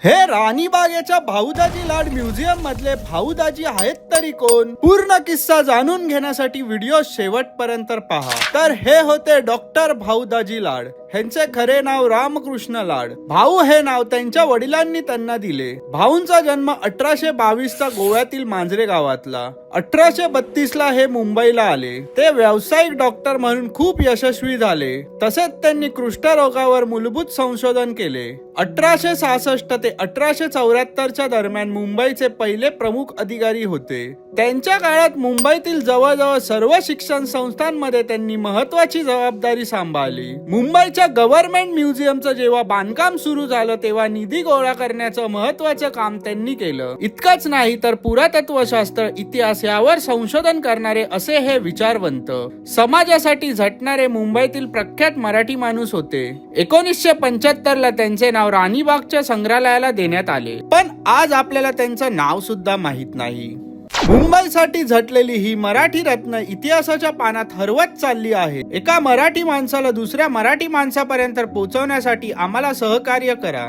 हे राणीबागेच्या भाऊदाजी लाड म्युझियम मधले भाऊदाजी आहेत तरी कोण? पूर्ण किस्सा जाणून घेण्यासाठी व्हिडिओ शेवटपर्यंत पहा. तर हे होते डॉक्टर भाऊदाजी लाड. ह्यांचे खरे नाव रामकृष्ण लाड. भाऊ हे नाव त्यांच्या वडिलांनी त्यांना दिले. भाऊंचा जन्म 1822 चा गोव्यातील मांजरे गावातला. 1832 ला हे मुंबईला आले. ते व्यावसायिक डॉक्टर म्हणून खूप यशस्वी झाले. तसेच त्यांनी कुष्ठरोगावर मूलभूत संशोधन केले. 1866 ते 1874 च्या दरम्यान मुंबईचे पहिले प्रमुख अधिकारी होते. त्यांच्या काळात मुंबईतील जवळजवळ सर्व शिक्षण संस्थांमध्ये त्यांनी महत्वाची जबाबदारी सांभाळली. मुंबईच्या गव्हर्नमेंट म्युझियमचं जेव्हा बांधकाम सुरू झालं तेव्हा निधी गोळा करण्याचं महत्वाचं काम त्यांनी केलं. इतकंच नाही तर पुरातत्वशास्त्र, इतिहास यावर संशोधन करणारे असे हे विचारवंत, समाजासाठी झटणारे मुंबईतील प्रख्यात मराठी माणूस होते. 1975 ला त्यांचे नाव राणीबागच्या संग्रहालयाला देण्यात आले. पण आज आपल्याला त्यांचं नाव सुद्धा माहित नाही. मुंबईसाठी झटलेली ही मराठी रत्न इतिहासाच्या पानात हरवत चालली आहे. एका मराठी माणसाला दुसऱ्या मराठी माणसापर्यंत पोहोचवण्यासाठी आम्हाला सहकार्य करा.